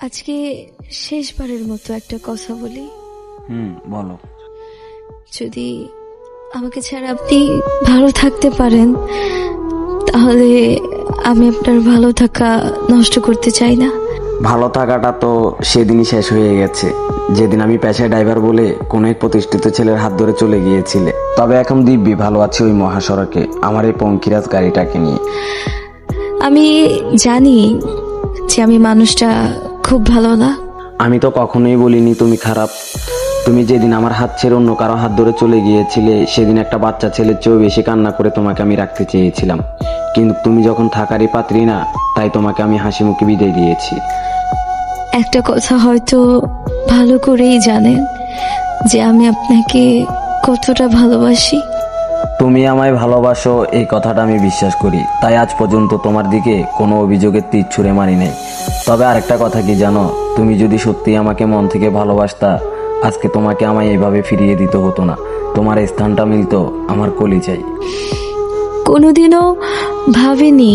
আজকে শেষবারের মতো একটা কথা বলি। বলো। যদি আমাকে ছাড়া আপনি ভালো থাকতে পারেন তাহলে আমি আপনার ভালো থাকা নষ্ট করতে চাই না। ভালো থাকাটা তো সেদিনই শেষ হয়ে গেছে, যেদিন আমি পেশায় ড্রাইভার বলে কোনো এক প্রতিষ্ঠিত ছেলের হাত ধরে চলে গিয়েছিলে। তবে এখন দিব্যি ভালো আছি ওই মহাসড়কে আমার এই পঙ্কিরাজ গাড়িটাকে নিয়ে। আমি জানি যে আমি মানুষটা খুব ভালো না। আমি তো কখনোই বলিনি তুমি খারাপ। তুমি যেদিন আমার হাত ছেড়ে অন্য কারো হাত ধরে চলে গিয়েছিলে সেদিন একটা বাচ্চা ছেলের চেয়েও বেশি কান্না করে তোমাকে আমি রাখতে চেয়েছিলাম, কিন্তু তুমি যখন থাকারই পাত্রী না তাই তোমাকে আমি হাসি মুখে বিদায় দিয়েছি। একটা কথা হয়তো ভালো করেই জানেন যে আমি আপনাকে কতটা ভালোবাসি। তুমি আমায় ভালোবাসো এই কথাটা আমি বিশ্বাস করি, তাই আজ পর্যন্ত তোমার দিকে কোনো অভিযোগের তীর ছুঁড়ে মারি নাই। তবে আরেকটা কথা কি জানো, তুমি যদি সত্যি আমাকে মন থেকে ভালোবাসতা আজকে তোমাকে আমায় এইভাবে ফিরিয়ে দিতে হতো না, তোমার স্থানটা মিলতো আমার কলিজায়। কোনোদিনও ভাবিনি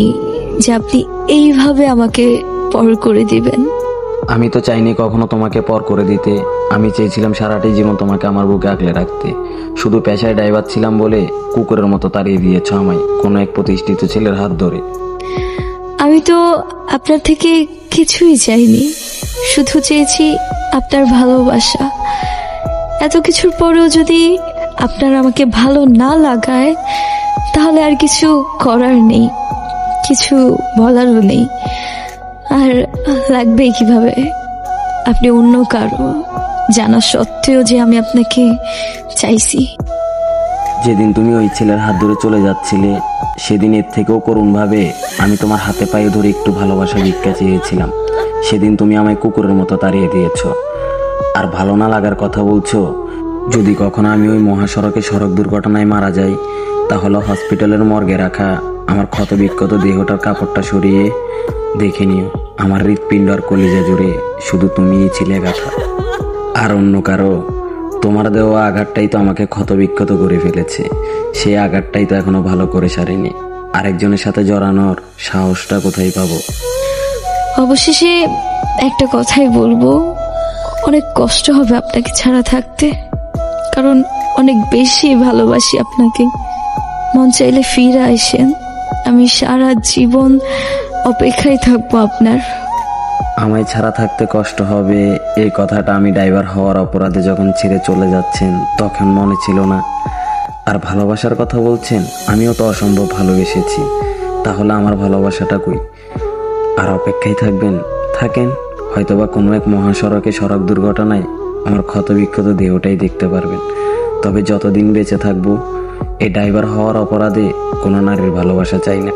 যে আপনি এইভাবে আমাকে পর করে দিবেন। আমি তো চাইনি কখনো তোমাকে পর করে দিতে, আমি চেয়েছিলাম সারাটি জীবন তোমাকে আমার বুকে আগলে রাখতে। শুধু পেশায় ড্রাইভার ছিলাম বলে কুকুরের মতো তাড়িয়ে দিয়েছ আমায় কোনো এক প্রতিষ্ঠিত ছেলের হাত ধরে। আমি তো আপনার থেকে কিছুই চাইনি, শুধু চেয়েছি আপনার ভালোবাসা। এত কিছুর পরেও যদি আপনার আমাকে ভালো না লাগায় তাহলে আর কিছু করার নেই, কিছু বলারও নেই। আর লাগবে কিভাবে আপনি অন্য কারো জানা সত্ত্বেও যে আমি আপনাকে চাইছি। যেদিন তুমি ওই ছেলের হাত ধরে চলে যাচ্ছিলে সেদিন এর থেকেও করুণভাবে আমি তোমার হাতে পায়ে ধরে একটু ভালোবাসা ভিক্ষা চেয়েছিলাম। সেদিন তুমি আমায় কুকুরের মতো তাড়িয়ে দিয়েছ। আর ভালো না লাগার কথা বলছো, যদি কখনো আমি ওই মহাসড়কে সড়ক দুর্ঘটনায় মারা যাই তাহলে হসপিটালের মর্গে রাখা আমার ক্ষত বিক্ষত দেহটার কাপড়টা সরিয়ে দেখে নিও আমার হৃৎপিণ্ড আর কলিজা জুড়ে শুধু তুমিই ছিলে গাথা। আর অন্য কারো তোমার দেওয়া আঘাতটাই তো আমাকে ক্ষত বিক্ষত করে ফেলেছে, সেই আঘাতটাই তো এখনো ভালো করে সারেনি। আরেকজনের সাথে জড়ানোর সাহসটা কোথায় পাবো? অবশেষে একটা কথাই বলবো, অনেক কষ্ট হবে আপনাকে ছাড়া থাকতে, কারণ অনেক বেশি ভালোবাসি আপনাকে। মন চাইলে ফিরে আসেন, আমি সারা জীবন অপেক্ষায় থাকবো আপনার। আমায় ছাড়া থাকতে কষ্ট হবে এই কথাটা আমি ড্রাইভার হওয়ার অপরাধে যখন ছেড়ে চলে যাচ্ছেন তখন মনে ছিল না। আর ভালোবাসার কথা বলছেন, আমিও তো অসম্ভব ভালোবেসেছি, তাহলে আমার ভালোবাসাটা কই? আর অপেক্ষায় থাকবেন? থাকেন, হয়তোবা কোনো এক মহাসড়কে সড়ক দুর্ঘটনায় আমার ক্ষত বিক্ষত দেহটাই দেখতে পারবেন। তবে যতদিন বেঁচে থাকবো এই ড্রাইভার হওয়ার অপরাধে কোনো নারীর ভালোবাসা চাই না।